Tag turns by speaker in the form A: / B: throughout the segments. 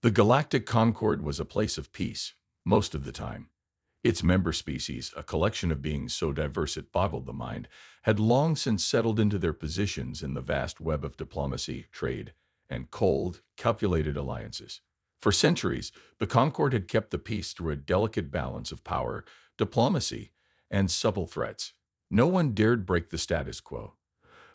A: The Galactic Concord was a place of peace, most of the time. Its member species, a collection of beings so diverse it boggled the mind, had long since settled into their positions in the vast web of diplomacy, trade, and cold, calculated alliances. For centuries, the Concord had kept the peace through a delicate balance of power, diplomacy, and subtle threats. No one dared break the status quo.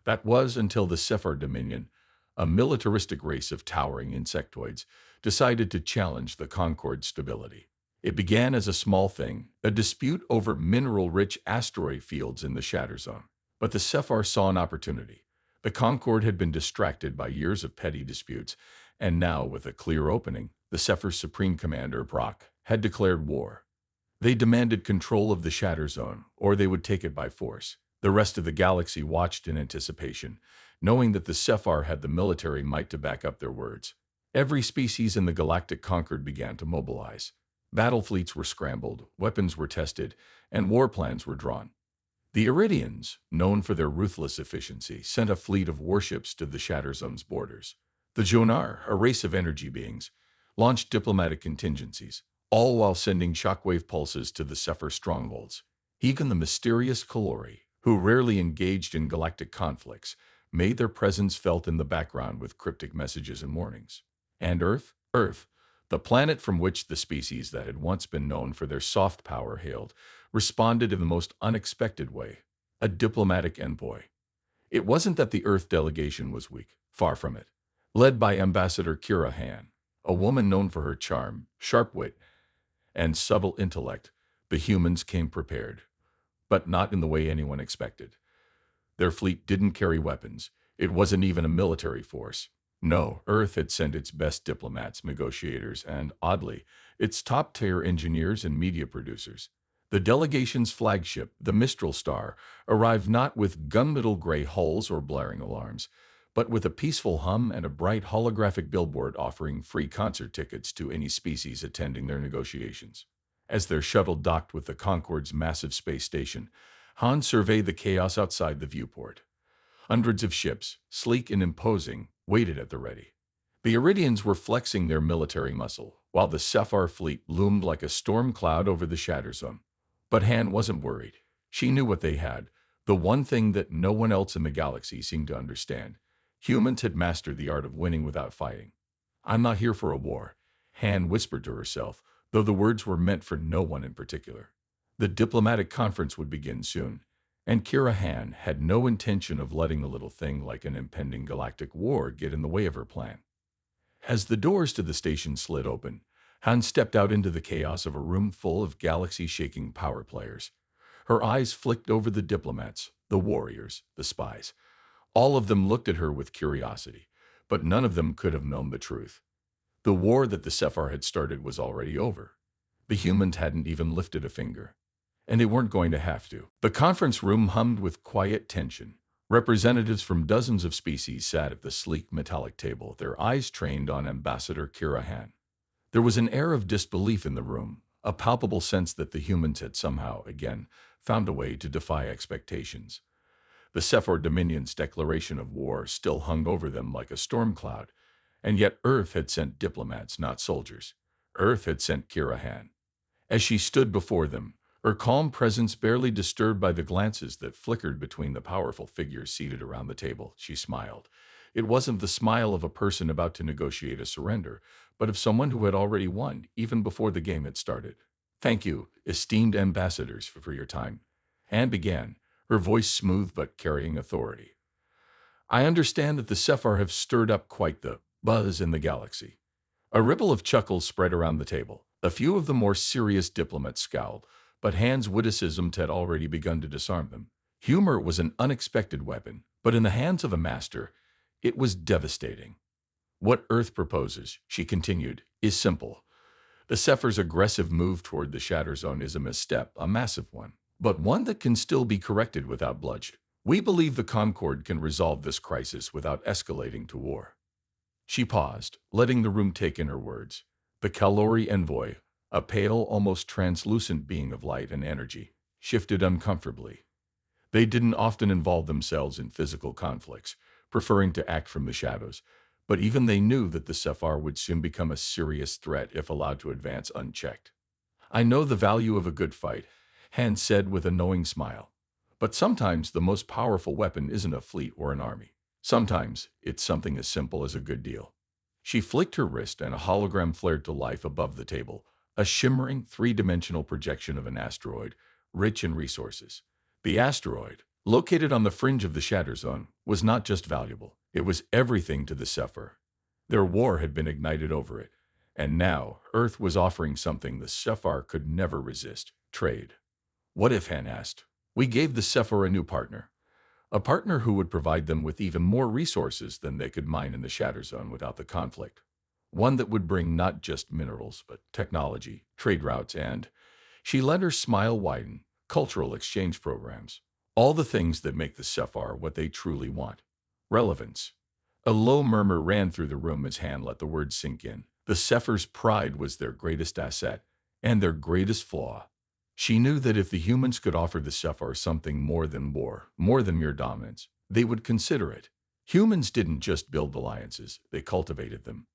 A: That was until the Sephar Dominion, a militaristic race of towering insectoids, decided to challenge the Concord's stability. It began as a small thing, a dispute over mineral-rich asteroid fields in the Shatter Zone. But the Sephar saw an opportunity. The Concorde had been distracted by years of petty disputes, and now, with a clear opening, the Sephar's Supreme Commander, Brock, had declared war. They demanded control of the Shatter Zone, or they would take it by force. The rest of the galaxy watched in anticipation, knowing that the Sephar had the military might to back up their words. Every species in the Galactic Concord began to mobilize. Battle fleets were scrambled, weapons were tested, and war plans were drawn. The Iridians, known for their ruthless efficiency, sent a fleet of warships to the Shatter Zone's borders. The Jonar, a race of energy beings, launched diplomatic contingencies, all while sending shockwave pulses to the Sephar strongholds. Even the mysterious Kalori, who rarely engaged in galactic conflicts, made their presence felt in the background with cryptic messages and warnings. And Earth, the planet from which the species that had once been known for their soft power hailed, responded in the most unexpected way, a diplomatic envoy. It wasn't that the Earth delegation was weak, far from it. Led by Ambassador Kira Han, a woman known for her charm, sharp wit, and subtle intellect, the humans came prepared, but not in the way anyone expected. Their fleet didn't carry weapons. It wasn't even a military force. No, Earth had sent its best diplomats, negotiators, and, oddly, its top-tier engineers and media producers. The delegation's flagship, the Mistral Star, arrived not with gunmetal gray hulls or blaring alarms, but with a peaceful hum and a bright holographic billboard offering free concert tickets to any species attending their negotiations. As their shuttle docked with the Concorde's massive space station, Han surveyed the chaos outside the viewport. Hundreds of ships, sleek and imposing, waited at the ready. The Iridians were flexing their military muscle, while the Sephar fleet loomed like a storm cloud over the Shatter Zone. But Han wasn't worried. She knew what they had, the one thing that no one else in the galaxy seemed to understand. Humans had mastered the art of winning without fighting. "I'm not here for a war," Han whispered to herself, though the words were meant for no one in particular. The diplomatic conference would begin soon, and Kira Han had no intention of letting the little thing like an impending galactic war get in the way of her plan. As the doors to the station slid open, Han stepped out into the chaos of a room full of galaxy-shaking power players. Her eyes flicked over the diplomats, the warriors, the spies. All of them looked at her with curiosity, but none of them could have known the truth. The war that the Sephar had started was already over. The humans hadn't even lifted a finger, and they weren't going to have to. The conference room hummed with quiet tension. Representatives from dozens of species sat at the sleek metallic table, their eyes trained on Ambassador Kira Han. There was an air of disbelief in the room, a palpable sense that the humans had somehow, again, found a way to defy expectations. The Sephar Dominion's declaration of war still hung over them like a storm cloud, and yet Earth had sent diplomats, not soldiers. Earth had sent Kira Han. As she stood before them, her calm presence barely disturbed by the glances that flickered between the powerful figures seated around the table, she smiled. It wasn't the smile of a person about to negotiate a surrender, but of someone who had already won, even before the game had started. "Thank you, esteemed ambassadors, for your time," Anne began, her voice smooth but carrying authority. "I understand that the Sephar have stirred up quite the buzz in the galaxy." A ripple of chuckles spread around the table. A few of the more serious diplomats scowled, but Han's witticisms had already begun to disarm them. Humor was an unexpected weapon, but in the hands of a master, it was devastating. "What Earth proposes," she continued, "is simple. The Sephar's aggressive move toward the Shatter Zone is a misstep, a massive one, but one that can still be corrected without bloodshed. We believe the Concord can resolve this crisis without escalating to war." She paused, letting the room take in her words. The Kalori envoy, a pale, almost translucent being of light and energy, shifted uncomfortably. They didn't often involve themselves in physical conflicts, preferring to act from the shadows, But even they knew that the Sapphire would soon become a serious threat if allowed to advance unchecked. I know the value of a good fight, Han said with a knowing smile. But sometimes the most powerful weapon isn't a fleet or an army. Sometimes it's something as simple as a good deal. She flicked her wrist and a hologram flared to life above the table, a shimmering three-dimensional projection of an asteroid, rich in resources. The asteroid, located on the fringe of the Shatter Zone, was not just valuable. It was everything to the Sapphire. Their war had been ignited over it, and now Earth was offering something the Sapphire could never resist: trade. What if, Han asked, we gave the Sapphire a new partner? A partner who would provide them with even more resources than they could mine in the Shatter Zone without the conflict. One that would bring not just minerals, but technology, trade routes, and, she let her smile widen, cultural exchange programs. All the things that make the Sapphire what they truly want. Relevance. A low murmur ran through the room as Han let the words sink in. The Sapphire's pride was their greatest asset, and their greatest flaw. She knew that if the humans could offer the Sapphire something more than war, more than mere dominance, they would consider it. Humans didn't just build alliances, they cultivated them.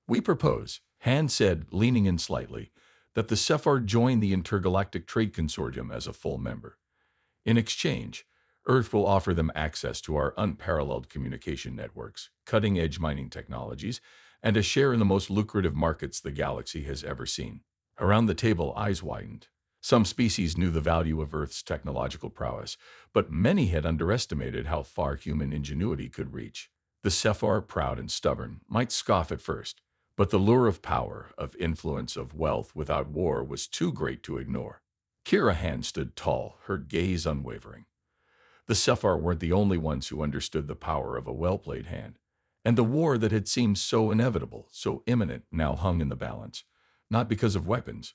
A: We propose, Han said, leaning in slightly, that the Sapphire join the Intergalactic Trade Consortium as a full member. In exchange, Earth will offer them access to our unparalleled communication networks, cutting-edge mining technologies, and a share in the most lucrative markets the galaxy has ever seen. Around the table, eyes widened. Some species knew the value of Earth's technological prowess, but many had underestimated how far human ingenuity could reach. The Sapphire, proud and stubborn, might scoff at first, but the lure of power, of influence, of wealth without war was too great to ignore. Kira Han stood tall, her gaze unwavering. The Sapphire weren't the only ones who understood the power of a well-played hand, and the war that had seemed so inevitable, so imminent, now hung in the balance, not because of weapons,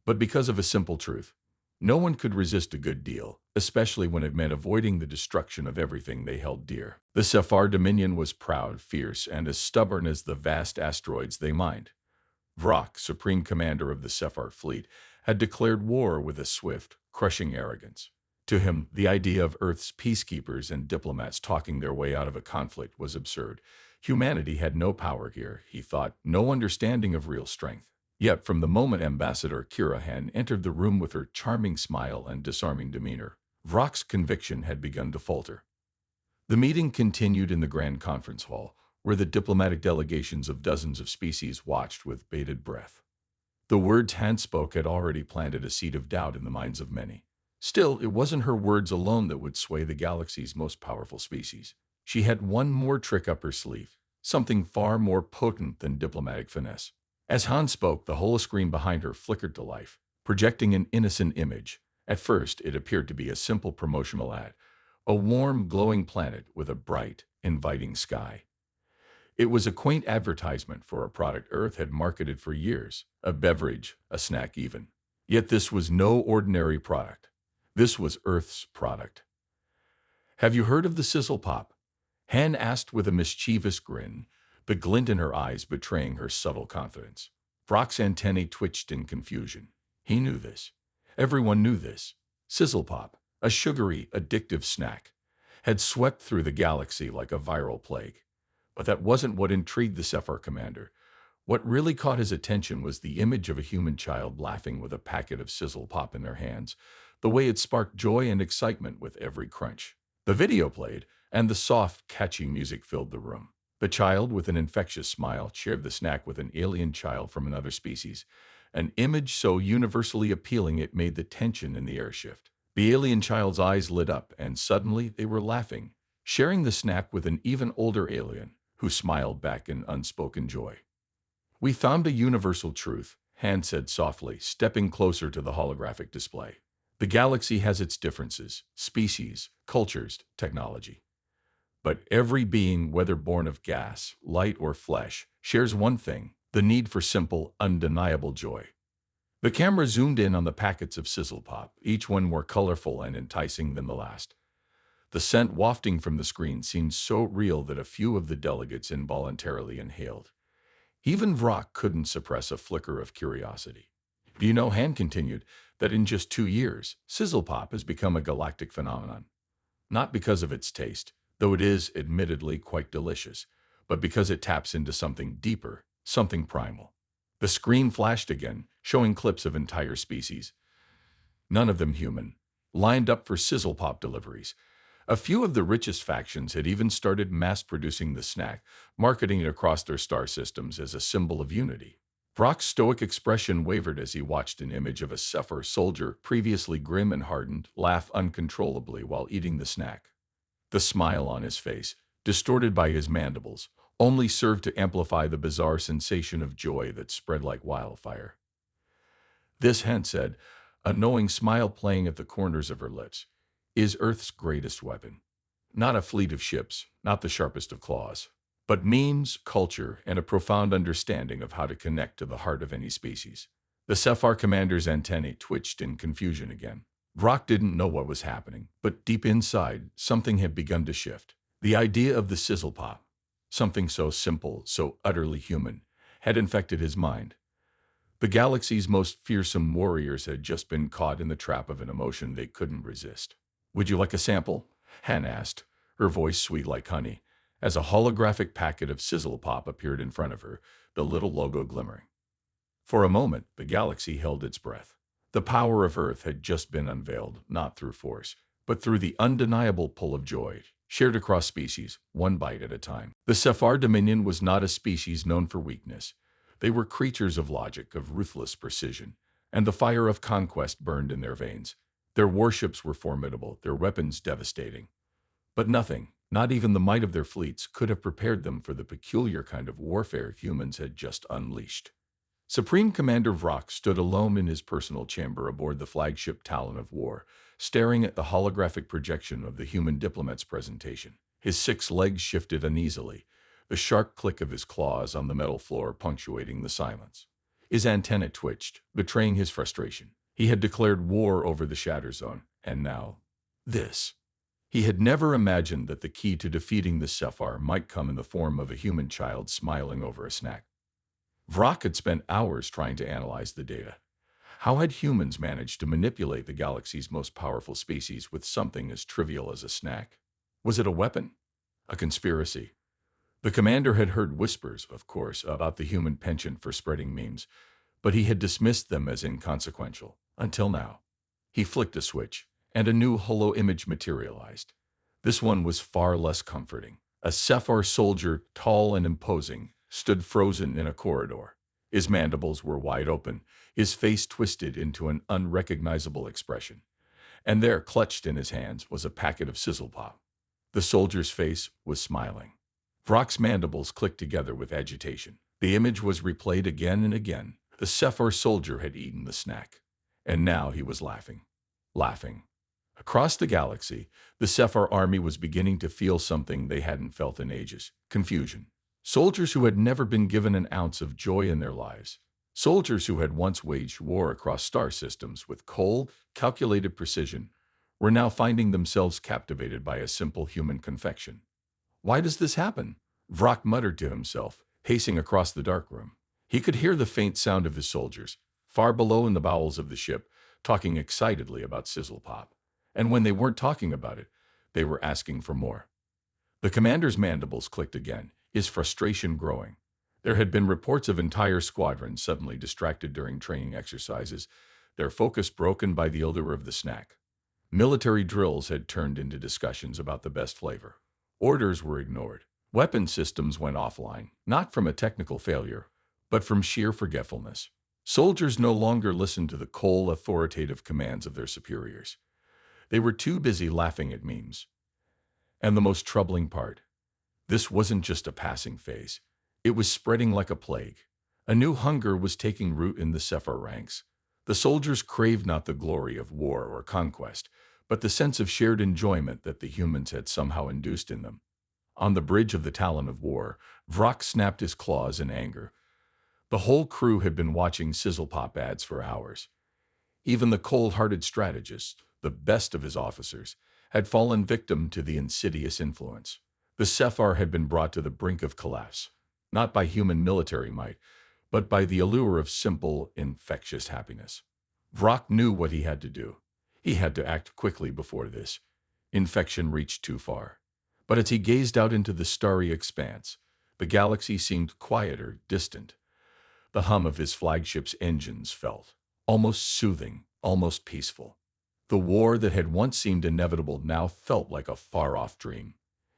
A: but because of a simple truth. No one could resist a good deal, especially when it meant avoiding the destruction of everything they held dear. The Sapphire Dominion was proud, fierce, and as stubborn as the vast asteroids they mined. Vrock, supreme commander of the Sapphire fleet, had declared war with a swift, crushing arrogance. To him, the idea of Earth's peacekeepers and diplomats talking their way out of a conflict was absurd. Humanity had no power here, he thought, no understanding of real strength. Yet from the moment Ambassador Kira Han entered the room with her charming smile and disarming demeanor, Vrock's conviction had begun to falter. The meeting continued in the Grand Conference Hall, where the diplomatic delegations of dozens of species watched with bated breath. The words Han spoke had already planted a seed of doubt in the minds of many. Still, it wasn't her words alone that would sway the galaxy's most powerful species. She had one more trick up her sleeve, something far more potent than diplomatic finesse. As Han spoke, the holoscreen behind her flickered to life, projecting an innocent image. At first, it appeared to be a simple promotional ad, a warm, glowing planet with a bright, inviting sky. It was a quaint advertisement for a product Earth had marketed for years, a beverage, a snack even. Yet this was no ordinary product. This was Earth's product. Have you heard of the Sizzle Pop? Han asked with a mischievous grin, the glint in her eyes betraying her subtle confidence. Vrock's antennae twitched in confusion. He knew this. Everyone knew this. Sizzle Pop, a sugary, addictive snack, had swept through the galaxy like a viral plague. But that wasn't what intrigued the Sapphire commander. What really caught his attention was the image of a human child laughing with a packet of Sizzle Pop in their hands, the way it sparked joy and excitement with every crunch. The video played, and the soft, catchy music filled the room. The child, with an infectious smile, shared the snack with an alien child from another species, an image so universally appealing it made the tension in the air shift. The alien child's eyes lit up, and suddenly they were laughing, sharing the snack with an even older alien, who smiled back in unspoken joy. We found a universal truth, Han said softly, stepping closer to the holographic display. The galaxy has its differences, species, cultures, technology. But every being, whether born of gas, light, or flesh, shares one thing: the need for simple, undeniable joy. The camera zoomed in on the packets of Sizzle Pop, each one more colorful and enticing than the last. The scent wafting from the screen seemed so real that a few of the delegates involuntarily inhaled. Even Vrock couldn't suppress a flicker of curiosity. Do you know, Han continued, that in just 2 years, Sizzle Pop has become a galactic phenomenon? Not because of its taste, though it is, admittedly, quite delicious, but because it taps into something deeper, something primal. The screen flashed again, showing clips of entire species, none of them human, lined up for sizzle pop deliveries. A few of the richest factions had even started mass-producing the snack, marketing it across their star systems as a symbol of unity. Brock's stoic expression wavered as he watched an image of a SciFi soldier, previously grim and hardened, laugh uncontrollably while eating the snack. The smile on his face, distorted by his mandibles, only served to amplify the bizarre sensation of joy that spread like wildfire. This, Hent said, a knowing smile playing at the corners of her lips, is Earth's greatest weapon. Not a fleet of ships, not the sharpest of claws, but memes, culture, and a profound understanding of how to connect to the heart of any species. The SciFi commander's antennae twitched in confusion again. Brock didn't know what was happening, but deep inside, something had begun to shift. The idea of the sizzle pop, something so simple, so utterly human, had infected his mind. The galaxy's most fearsome warriors had just been caught in the trap of an emotion they couldn't resist. "Would you like a sample?" Han asked, her voice sweet like honey, as a holographic packet of sizzle pop appeared in front of her, the little logo glimmering. For a moment, the galaxy held its breath. The power of Earth had just been unveiled, not through force, but through the undeniable pull of joy, shared across species, one bite at a time. The SciFi Dominion was not a species known for weakness. They were creatures of logic, of ruthless precision, and the fire of conquest burned in their veins. Their warships were formidable, their weapons devastating. But nothing, not even the might of their fleets, could have prepared them for the peculiar kind of warfare humans had just unleashed. Supreme Commander Vrock stood alone in his personal chamber aboard the flagship Talon of War, staring at the holographic projection of the human diplomat's presentation. His 6 legs shifted uneasily, the sharp click of his claws on the metal floor punctuating the silence. His antennae twitched, betraying his frustration. He had declared war over the Shatter Zone, and now, this. He had never imagined that the key to defeating the SciFi might come in the form of a human child smiling over a snack. Vrock had spent hours trying to analyze the data. How had humans managed to manipulate the galaxy's most powerful species with something as trivial as a snack? Was it a weapon? A conspiracy? The commander had heard whispers, of course, about the human penchant for spreading memes, but he had dismissed them as inconsequential, until now. He flicked a switch, and a new holo image materialized. This one was far less comforting. A SciFi soldier, tall and imposing, stood frozen in a corridor. His mandibles were wide open, his face twisted into an unrecognizable expression. And there, clutched in his hands, was a packet of sizzle pop. The soldier's face was smiling. Vrock's mandibles clicked together with agitation. The image was replayed again and again. The SciFi soldier had eaten the snack. And now he was laughing. Laughing. Across the galaxy, the SciFi army was beginning to feel something they hadn't felt in ages: confusion. Soldiers who had never been given an ounce of joy in their lives. Soldiers who had once waged war across star systems with cold, calculated precision were now finding themselves captivated by a simple human confection. "Why does this happen?" Vrock muttered to himself, pacing across the dark room. He could hear the faint sound of his soldiers, far below in the bowels of the ship, talking excitedly about sizzle pop. And when they weren't talking about it, they were asking for more. The commander's mandibles clicked again, his frustration growing. There had been reports of entire squadrons suddenly distracted during training exercises, their focus broken by the allure of the snack. Military drills had turned into discussions about the best flavor. Orders were ignored. Weapon systems went offline, not from a technical failure, but from sheer forgetfulness. Soldiers no longer listened to the cold, authoritative commands of their superiors. They were too busy laughing at memes. And the most troubling part, this wasn't just a passing phase. It was spreading like a plague. A new hunger was taking root in the SciFi ranks. The soldiers craved not the glory of war or conquest, but the sense of shared enjoyment that the humans had somehow induced in them. On the bridge of the Talon of War, Vrock snapped his claws in anger. The whole crew had been watching sizzle pop ads for hours. Even the cold-hearted strategist, the best of his officers, had fallen victim to the insidious influence. The SciFi had been brought to the brink of collapse, not by human military might, but by the allure of simple, infectious happiness. Vrock knew what he had to do. He had to act quickly before this infection reached too far. But as he gazed out into the starry expanse, The galaxy seemed quieter, distant. The hum of his flagship's engines felt almost soothing, almost peaceful. The war that had once seemed inevitable now felt like a far-off dream.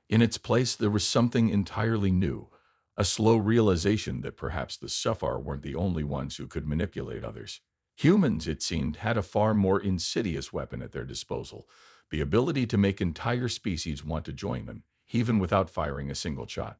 A: In its place, there was something entirely new, a slow realization that perhaps the SciFi weren't the only ones who could manipulate others. Humans, it seemed, had a far more insidious weapon at their disposal, the ability to make entire species want to join them, even without firing a single shot.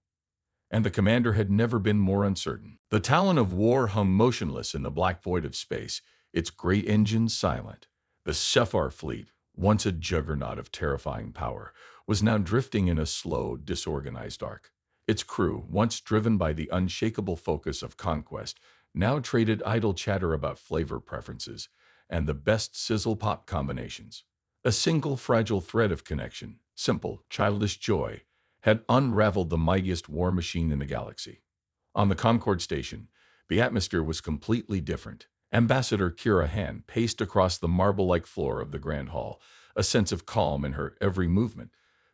A: And the commander had never been more uncertain. The Talon of War hung motionless in the black void of space, its great engines silent. The SciFi fleet, once a juggernaut of terrifying power, was now drifting in a slow, disorganized arc. Its crew, once driven by the unshakable focus of conquest, now traded idle chatter about flavor preferences and the best sizzle-pop combinations. A single fragile thread of connection, simple, childish joy, had unraveled the mightiest war machine in the galaxy. On the Concord station, the atmosphere was completely different. Ambassador Kira Han paced across the marble-like floor of the Grand Hall, a sense of calm in her every movement.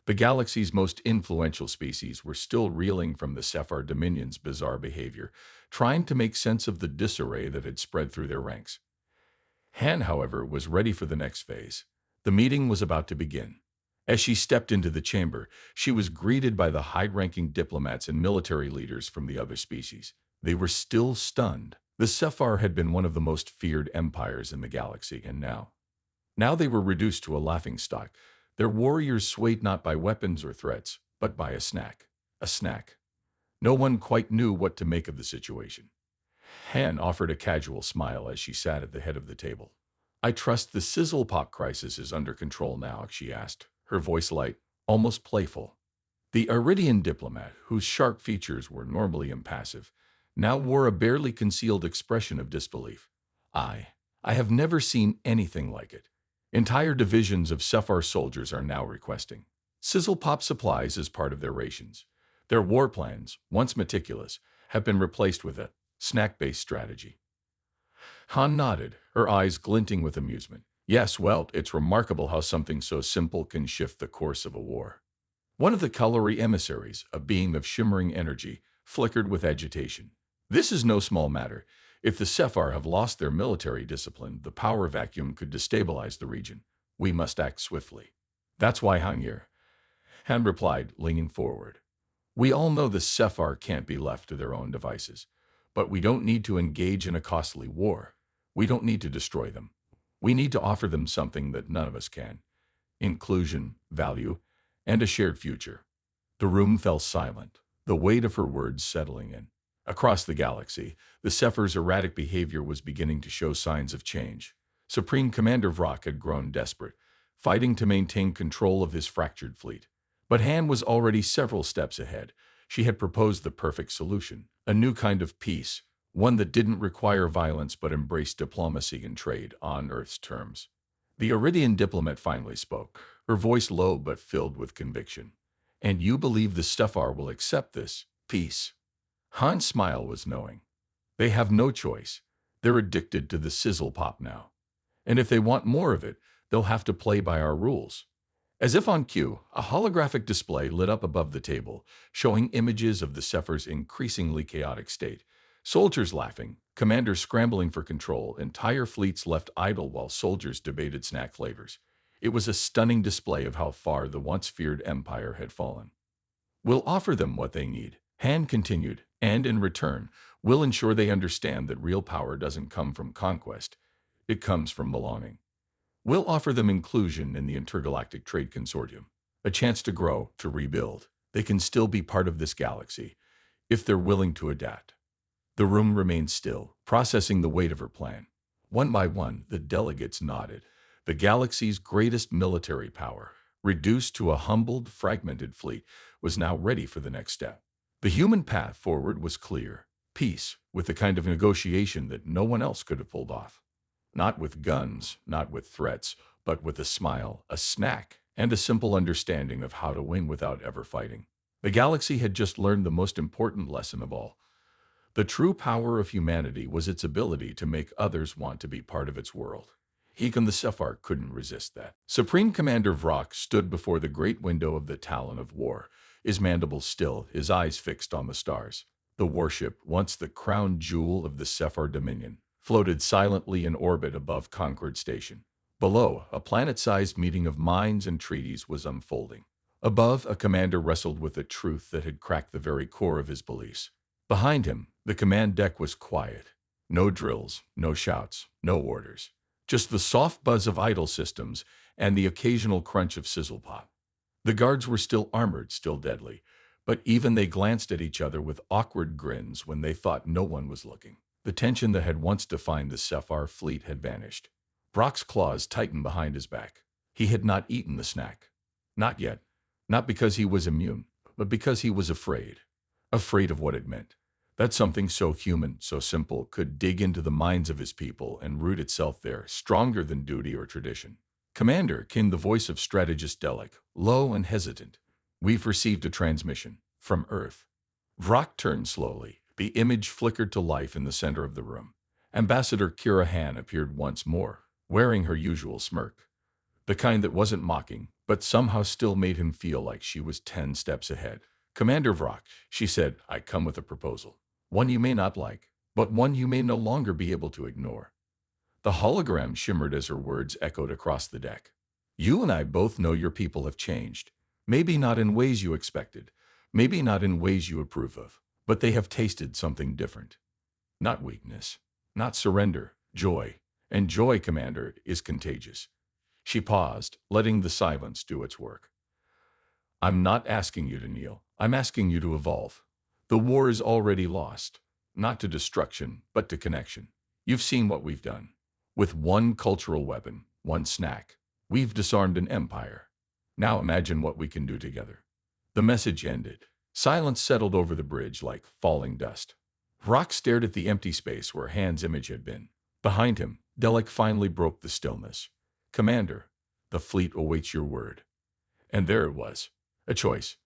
A: The galaxy's most influential species were still reeling from the SciFi Dominion's bizarre behavior, trying to make sense of the disarray that had spread through their ranks. Han, however, was ready for the next phase. The meeting was about to begin. As she stepped into the chamber, she was greeted by the high-ranking diplomats and military leaders from the other species. They were still stunned. The SciFi had been one of the most feared empires in the galaxy, and now they were reduced to a laughingstock. Their warriors swayed not by weapons or threats, but by a snack. A snack. No one quite knew what to make of the situation. Han offered a casual smile as she sat at the head of the table. "I trust the sizzle-pop crisis is under control now," she asked, her voice light, almost playful. The Iridian diplomat, whose sharp features were normally impassive, now wore a barely concealed expression of disbelief. I have never seen anything like it. Entire divisions of SciFi soldiers are now requesting sizzle-pop supplies as part of their rations. Their war plans, once meticulous, have been replaced with a snack-based strategy." Han nodded, her eyes glinting with amusement. "Yes, well, it's remarkable how something so simple can shift the course of a war." One of the Kalori emissaries, a being of shimmering energy, flickered with agitation. "This is no small matter. If the SciFi have lost their military discipline, the power vacuum could destabilize the region. We must act swiftly." "That's why I'm here," Han replied, leaning forward. "We all know the SciFi can't be left to their own devices. But we don't need to engage in a costly war. We don't need to destroy them. We need to offer them something that none of us can: inclusion, value, and a shared future." The room fell silent, the weight of her words settling in. Across the galaxy, the SciFi's erratic behavior was beginning to show signs of change. Supreme Commander Vrock had grown desperate, fighting to maintain control of his fractured fleet. But Han was already several steps ahead. She had proposed the perfect solution, a new kind of peace, one that didn't require violence but embraced diplomacy and trade on Earth's terms. The Iridian diplomat finally spoke, her voice low but filled with conviction. "And you believe the SciFi will accept this peace?" Han's smile was knowing. "They have no choice. They're addicted to the sizzle pop now. And if they want more of it, they'll have to play by our rules." As if on cue, a holographic display lit up above the table, showing images of the SciFi's increasingly chaotic state. Soldiers laughing, commanders scrambling for control, entire fleets left idle while soldiers debated snack flavors. It was a stunning display of how far the once feared empire had fallen. "We'll offer them what they need," Han continued, "and in return, we'll ensure they understand that real power doesn't come from conquest. It comes from belonging. We'll offer them inclusion in the Intergalactic Trade Consortium, a chance to grow, to rebuild. They can still be part of this galaxy, if they're willing to adapt." The room remained still, processing the weight of her plan. One by one, the delegates nodded. The galaxy's greatest military power, reduced to a humbled, fragmented fleet, was now ready for the next step. The human path forward was clear: peace, with the kind of negotiation that no one else could have pulled off. Not with guns, not with threats, but with a smile, a snack, and a simple understanding of how to win without ever fighting. The galaxy had just learned the most important lesson of all. The true power of humanity was its ability to make others want to be part of its world. Even the SciFi couldn't resist that. Supreme Commander Vrock stood before the great window of the Talon of War, his mandibles still, his eyes fixed on the stars. The warship, once the crown jewel of the Sephar Dominion, floated silently in orbit above Concord Station. Below, a planet-sized meeting of minds and treaties was unfolding. Above, a commander wrestled with a truth that had cracked the very core of his beliefs. Behind him, the command deck was quiet. No drills, no shouts, no orders. Just the soft buzz of idle systems and the occasional crunch of sizzle pop. The guards were still armored, still deadly, but even they glanced at each other with awkward grins when they thought no one was looking. The tension that had once defined the Sephar fleet had vanished. Brock's claws tightened behind his back. He had not eaten the snack. Not yet. Not because he was immune, but because he was afraid. Afraid of what it meant. That something so human, so simple, could dig into the minds of his people and root itself there, stronger than duty or tradition. "Commander," came the voice of strategist Delic, low and hesitant. "We've received a transmission. From Earth." Vrock turned slowly. The image flickered to life in the center of the room. Ambassador Kira Han appeared once more, wearing her usual smirk. The kind that wasn't mocking, but somehow still made him feel like she was 10 steps ahead. "Commander Vrock," she said, "I come with a proposal. One you may not like, but one you may no longer be able to ignore." The hologram shimmered as her words echoed across the deck. "You and I both know your people have changed. Maybe not in ways you expected, maybe not in ways you approve of, but they have tasted something different. Not weakness, not surrender, joy. And joy, Commander, is contagious." She paused, letting the silence do its work. "I'm not asking you to kneel. I'm asking you to evolve. The war is already lost, not to destruction, but to connection. You've seen what we've done. With one cultural weapon, one snack, we've disarmed an empire. Now imagine what we can do together." The message ended. Silence settled over the bridge like falling dust. Rock stared at the empty space where Han's image had been. Behind him, Delic finally broke the stillness. "Commander, the fleet awaits your word." And there it was. A choice.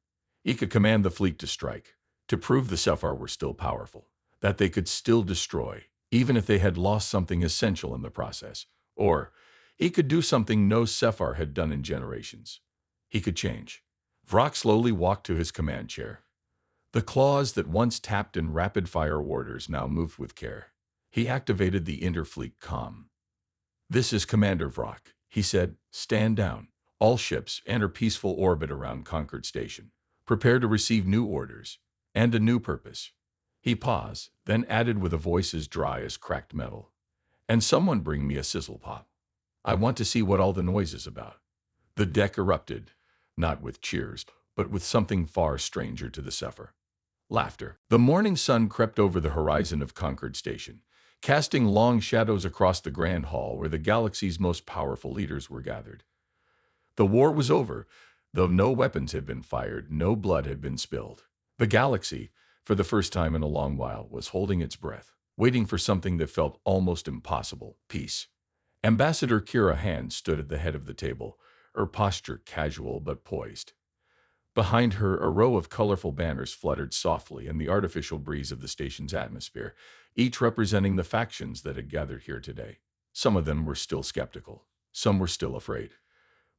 A: He could command the fleet to strike, to prove the Sephar were still powerful, that they could still destroy, even if they had lost something essential in the process. Or he could do something no Sephar had done in generations. He could change. Vrock slowly walked to his command chair. The claws that once tapped in rapid-fire orders now moved with care. He activated the interfleet comm. "This is Commander Vrock," he said. "Stand down. All ships enter peaceful orbit around Concord Station. Prepare to receive new orders and a new purpose." He paused, then added with a voice as dry as cracked metal, "And someone bring me a sizzle pop. I want to see what all the noise is about." The deck erupted, not with cheers, but with something far stranger to the Sephar. Laughter. The morning sun crept over the horizon of Concord Station, casting long shadows across the grand hall where the galaxy's most powerful leaders were gathered. The war was over, though no weapons had been fired, no blood had been spilled. The galaxy, for the first time in a long while, was holding its breath, waiting for something that felt almost impossible: peace. Ambassador Kira Han stood at the head of the table, her posture casual but poised. Behind her, a row of colorful banners fluttered softly in the artificial breeze of the station's atmosphere, each representing the factions that had gathered here today. Some of them were still skeptical. Some were still afraid.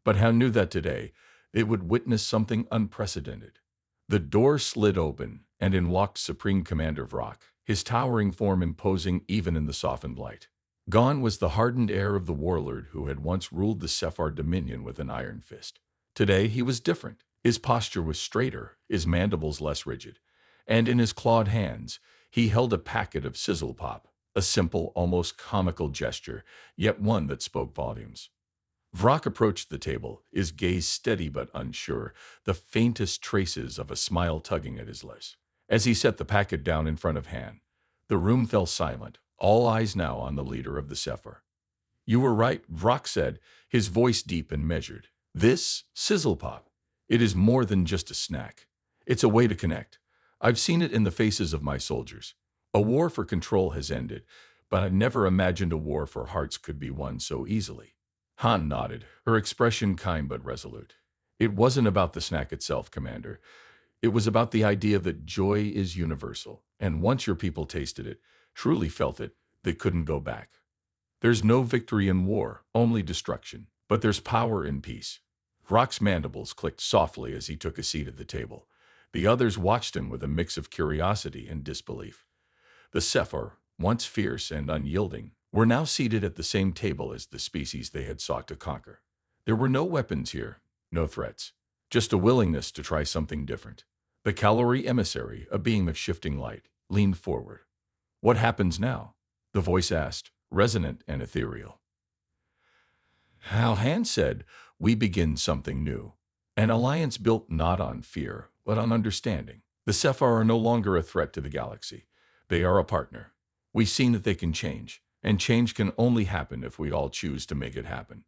A: But Han knew that today it would witness something unprecedented. The door slid open, and in walked Supreme Commander Vrock, his towering form imposing even in the softened light. Gone was the hardened air of the warlord who had once ruled the Sephar Dominion with an iron fist. Today he was different. His posture was straighter, his mandibles less rigid, and in his clawed hands he held a packet of sizzle pop, a simple, almost comical gesture, yet one that spoke volumes. Vrock approached the table, his gaze steady but unsure, the faintest traces of a smile tugging at his lips. As he set the packet down in front of Han, the room fell silent, all eyes now on the leader of the Sephar. "You were right," Vrock said, his voice deep and measured. "This sizzle pop, it is more than just a snack. It's a way to connect. I've seen it in the faces of my soldiers. A war for control has ended, but I never imagined a war for hearts could be won so easily." Han nodded, her expression kind but resolute. "It wasn't about the snack itself, Commander. It was about the idea that joy is universal, and once your people tasted it, truly felt it, they couldn't go back. There's no victory in war, only destruction, but there's power in peace." Rock's mandibles clicked softly as he took a seat at the table. The others watched him with a mix of curiosity and disbelief. The Sephir, once fierce and unyielding, were now seated at the same table as the species they had sought to conquer. There were no weapons here, no threats, just a willingness to try something different. The calorie emissary, a being of shifting light, leaned forward. "What happens now?" the voice asked, resonant and ethereal. Han said, "We begin something new. An alliance built not on fear, but on understanding. The Sephir are no longer a threat to the galaxy. They are a partner. We've seen that they can change, and change can only happen if we all choose to make it happen."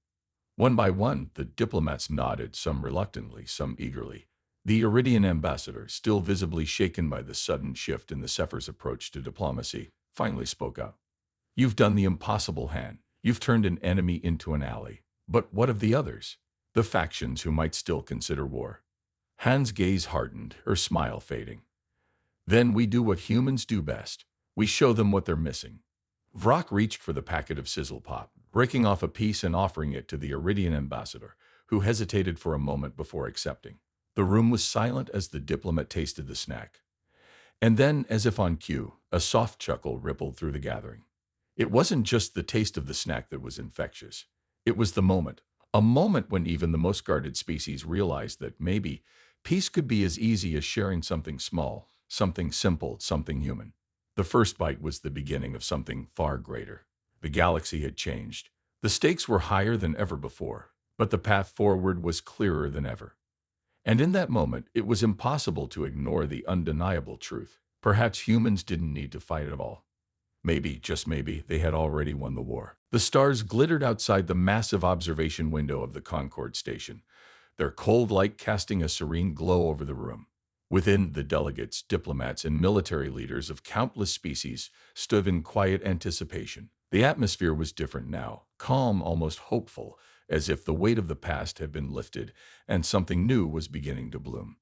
A: One by one, the diplomats nodded, some reluctantly, some eagerly. The Iridian ambassador, still visibly shaken by the sudden shift in the Sephir's approach to diplomacy, finally spoke up. "You've done the impossible, Han. You've turned an enemy into an ally. But what of the others? The factions who might still consider war?" Han's gaze hardened, her smile fading. "Then we do what humans do best. We show them what they're missing." Vrock reached for the packet of sizzle pop, breaking off a piece and offering it to the Iridian ambassador, who hesitated for a moment before accepting. The room was silent as the diplomat tasted the snack. And then, as if on cue, a soft chuckle rippled through the gathering. It wasn't just the taste of the snack that was infectious. It was the moment. A moment when even the most guarded species realized that maybe peace could be as easy as sharing something small, something simple, something human. The first bite was the beginning of something far greater. The galaxy had changed. The stakes were higher than ever before, but the path forward was clearer than ever. And in that moment, it was impossible to ignore the undeniable truth. Perhaps humans didn't need to fight at all. Maybe, just maybe, they had already won the war. The stars glittered outside the massive observation window of the Concorde station, their cold light casting a serene glow over the room. Within, the delegates, diplomats, and military leaders of countless species stood in quiet anticipation. The atmosphere was different now, calm, almost hopeful, as if the weight of the past had been lifted and something new was beginning to bloom.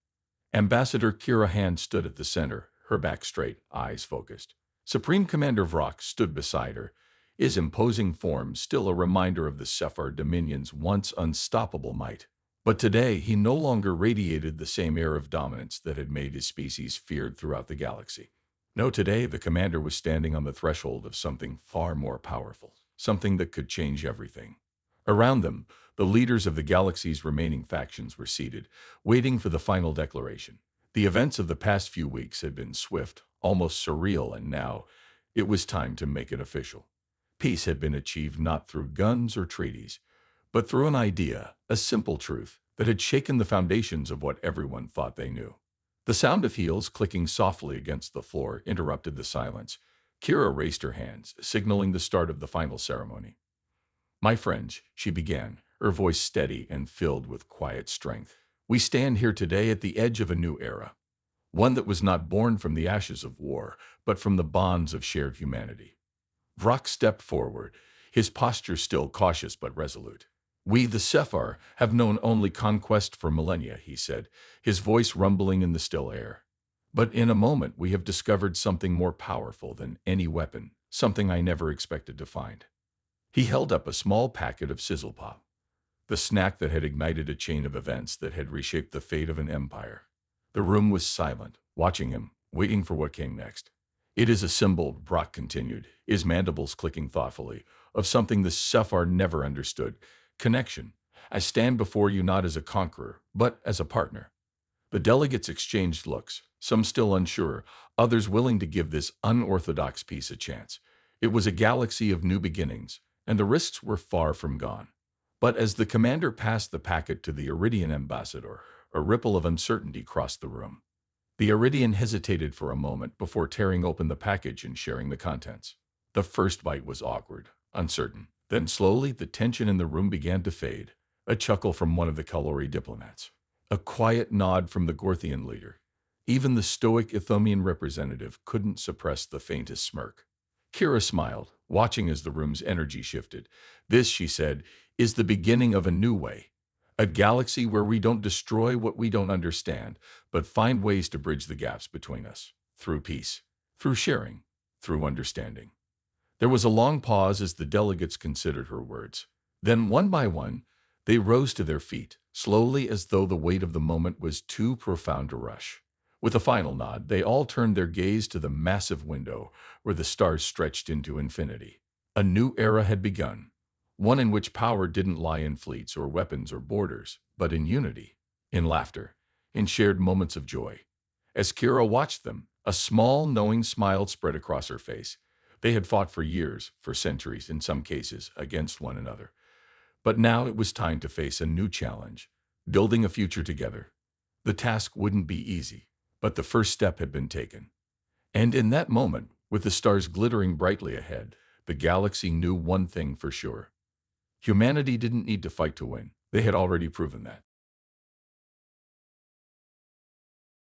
A: Ambassador Kira Han stood at the center, her back straight, eyes focused. Supreme Commander Vrock stood beside her, his imposing form still a reminder of the Sephir Dominion's once unstoppable might. But today, he no longer radiated the same air of dominance that had made his species feared throughout the galaxy. No, today, the commander was standing on the threshold of something far more powerful, something that could change everything. Around them, the leaders of the galaxy's remaining factions were seated, waiting for the final declaration. The events of the past few weeks had been swift, almost surreal, and now it was time to make it official. Peace had been achieved not through guns or treaties, but through an idea, a simple truth, that had shaken the foundations of what everyone thought they knew. The sound of heels clicking softly against the floor interrupted the silence. Kira raised her hands, signaling the start of the final ceremony. "My friends," she began, her voice steady and filled with quiet strength, "we stand here today at the edge of a new era, one that was not born from the ashes of war, but from the bonds of shared humanity." Vrock stepped forward, his posture still cautious but resolute. "We, the Sephir, have known only conquest for millennia," he said, his voice rumbling in the still air. "But in a moment we have discovered something more powerful than any weapon, something I never expected to find." He held up a small packet of sizzle pop, the snack that had ignited a chain of events that had reshaped the fate of an empire. The room was silent, watching him, waiting for what came next. "It is a symbol," Brock continued, his mandibles clicking thoughtfully, "of something the Sephir never understood. Connection. I stand before you not as a conqueror, but as a partner." The delegates exchanged looks, some still unsure, others willing to give this unorthodox piece a chance. It was a galaxy of new beginnings, and the risks were far from gone. But as the commander passed the packet to the Iridian ambassador, a ripple of uncertainty crossed the room. The Iridian hesitated for a moment before tearing open the package and sharing the contents. The first bite was awkward, uncertain. Then slowly the tension in the room began to fade. A chuckle from one of the Kalori diplomats. A quiet nod from the Gorthian leader. Even the stoic Ithomeian representative couldn't suppress the faintest smirk. Kira smiled, watching as the room's energy shifted. "This," she said, "is the beginning of a new way. A galaxy where we don't destroy what we don't understand, but find ways to bridge the gaps between us. Through peace, through sharing, through understanding." There was a long pause as the delegates considered her words. Then, one by one, they rose to their feet, slowly as though the weight of the moment was too profound to rush. With a final nod, they all turned their gaze to the massive window where the stars stretched into infinity. A new era had begun, one in which power didn't lie in fleets or weapons or borders, but in unity, in laughter, in shared moments of joy. As Kira watched them, a small, knowing smile spread across her face. They had fought for years, for centuries in some cases, against one another. But now it was time to face a new challenge, building a future together. The task wouldn't be easy, but the first step had been taken. And in that moment, with the stars glittering brightly ahead, the galaxy knew one thing for sure. Humanity didn't need to fight to win. They had already proven that.